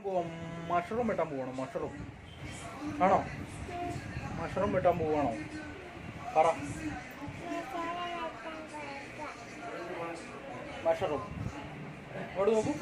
പോവാം. മഷ്റൂം വെട്ടാൻ പോവാണോ? മഷ്റൂം ആണോ? മഷ്റൂം വെട്ടാൻ പോവാണോ? പറ. മഷ്റൂം ഇങ്ങോട്ട് നോക്കൂ.